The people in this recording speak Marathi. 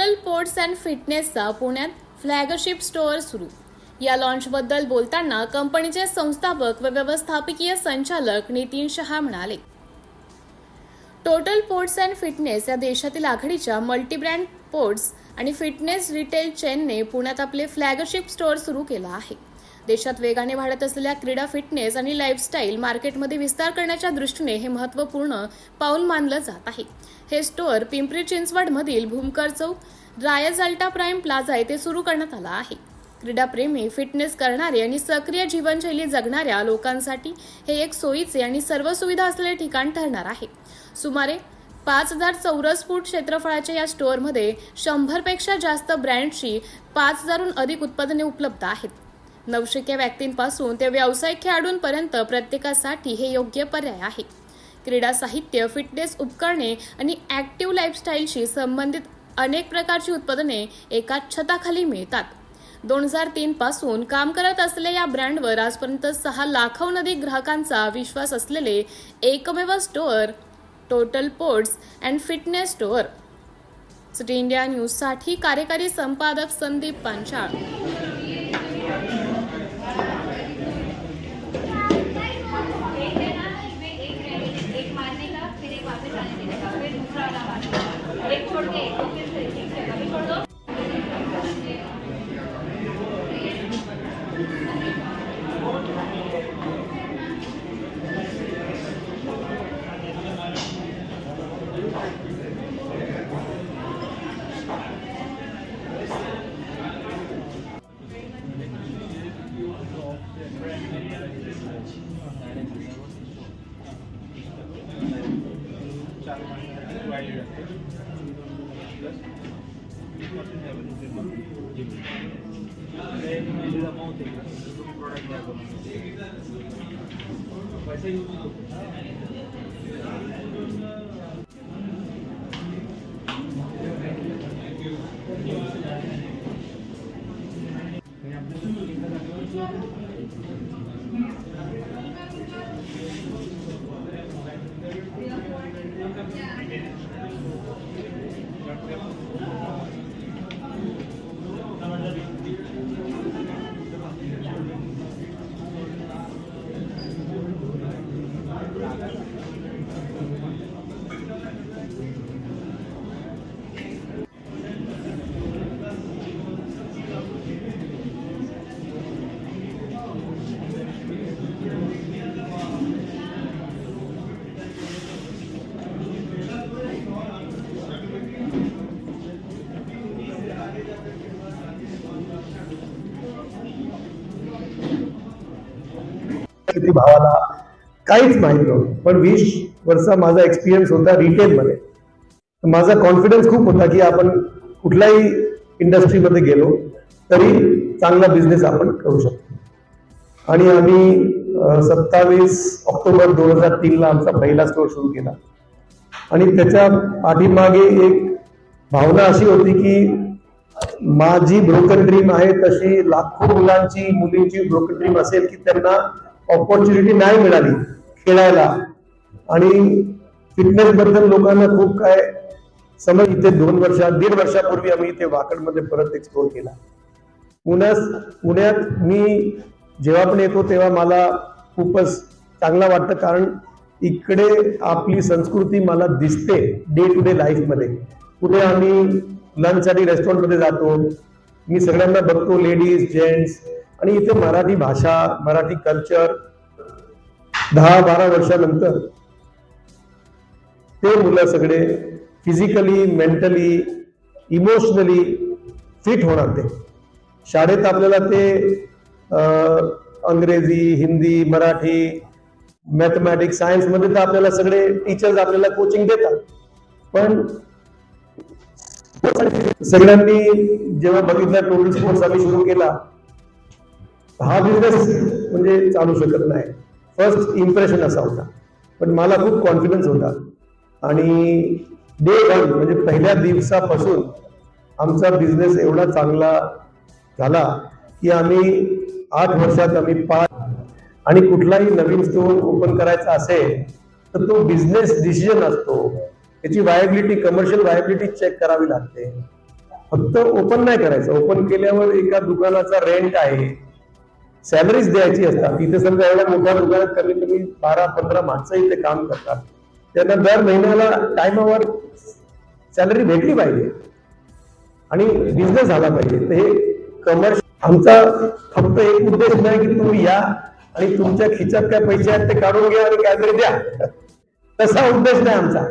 टोटल स्पोर्ट्स अँड फिटनेसचा पुण्यात फ्लॅगशिप स्टोअर सुरू। या लॉन्चबद्दल बोलताना कंपनीचे संस्थापक व व्यवस्थापकीय संचालक नितीन शहा म्हणाले, टोटल स्पोर्ट्स अँड फिटनेस या देशातील आघाडीच्या मल्टीब्रँड स्पोर्ट्स आणि फिटनेस रिटेल चेनने पुण्यात आपले फ्लॅगशिप स्टोअर सुरू केला आहे। देशात वेगाने वाढत असलेल्या क्रीडा, फिटनेस आणि लाईफस्टाईल मार्केटमध्ये विस्तार करण्याच्या दृष्टीने हे महत्त्वपूर्ण पाऊल मानलं जात आहे। हे स्टोअर पिंपरी चिंचवडमधील भूमकर चौक, रायज अल्टा प्राइम प्लाझा येथे सुरू करण्यात आला आहे। क्रीडाप्रेमी, फिटनेस करणारे आणि सक्रिय जीवनशैली जगणाऱ्या लोकांसाठी हे एक सोयीचे आणि सर्व सुविधा असलेले ठिकाण ठरणार आहे। सुमारे 5000 चौरस फूट क्षेत्रफळाच्या या स्टोअरमध्ये 100 पेक्षा जास्त ब्रँडची 5000हून अधिक उत्पादने उपलब्ध आहेत। नवशिक्या व्यक्तींपासून ते व्यावसायिक खेळाडूंपर्यंत प्रत्येकासाठी हे योग्य पर्याय आहे। क्रीडा साहित्य, फिटनेस उपकरणे आणि ॲक्टिव्ह लाईफस्टाईलशी संबंधित अनेक प्रकारची उत्पादने एकाच छताखाली मिळतात। 2003 पासून काम करत असलेल्या या ब्रँडवर आजपर्यंत 6 लाखाहून अधिक ग्राहकांचा विश्वास असलेले एकमेव store total sports and fitness store. City India न्यूजसाठी कार्यकारी संपादक संदीप पांचाळ। किती भावाला काहीच माहित नव्हतं, पण 20 वर्ष माझा एक्सपिरियन्स होता रिटेल मध्ये। माझा कॉन्फिडन्स खूप होता की आपण कुठल्याही इंडस्ट्रीमध्ये गेलो तरी चांगला बिझनेस आपण करू शकतो। आणि आम्ही 27 ऑक्टोबर 2003 ला आमचा पहिला स्टोअर सुरू केला। आणि त्याच्या पाठीमागे एक भावना अशी होती की माझी ब्रोकन ड्रीम आहे तशी लाखो मुलांची, मुलींची ब्रोकन ड्रीम असेल की त्यांना ऑपॉर्च्युनिटी नाही मिळाली खेळायला। आणि फिटनेस बद्दल लोकांना खूप काय समज इथे 1.5 वर्षापूर्वी आम्ही इथे वाकडमध्ये परत एक्सप्लोर केला। पुण्यात मी जेव्हा पण येतो तेव्हा मला खूपच चांगला वाटतं, कारण इकडे आपली संस्कृती मला दिसते डे टू डे लाईफ मध्ये। कुठे आम्ही लंचसाठी रेस्टॉरंटमध्ये जातो, मी सगळ्यांना बघतो, लेडीज, जेंट्स, आणि इथे मराठी भाषा, मराठी कल्चर 10-12 वर्षानंतर ते मुलं सगळे फिजिकली, मेंटली, इमोशनली फिट होणार। ते शाळेत आपल्याला ते अंग्रेजी, हिंदी, मराठी, मॅथमॅटिक्स, सायन्स मध्ये तर आपल्याला सगळे टीचर्स आपल्याला कोचिंग देतात, पण सगळ्यांनी जेव्हा बघितलं टोटल स्पोर्ट्स आम्ही सुरू केला, हा बिझनेस म्हणजे चालू शकत नाही। फर्स्ट इम्प्रेशन असा होता, पण मला खूप कॉन्फिडन्स होता। आणि डे 1 म्हणजे पहिल्या दिवसापासून आमचा बिझनेस एवढा चांगला झाला की आम्ही 8 वर्षात आम्ही 5, आणि कुठलाही नवीन स्टोअर ओपन करायचा असेल तर तो बिझनेस डिसिजन असतो, त्याची वायबिलिटी, कमर्शियल वायबिलिटी चेक करावी लागते। फक्त ओपन नाही करायचं. ओपन केल्यावर एका दुकानाचा रेंट आहे, सॅलरीज द्यायची असतात. इथे समजा एवढ्या मोठ्या दुकानात कमीत कमी 12-15 माणसं इथे काम करतात. त्यांना दर महिन्याला टाइमावर सॅलरी भेटली पाहिजे आणि बिझनेस झाला पाहिजे. तर हे कमर्शियल आमचा फक्त एक उद्देश नाही की तुम्ही या आणि तुमच्या खिशात काय पैसे आहेत ते काढून घ्या आणि काहीतरी द्या, तसा उद्देश नाही आमचा.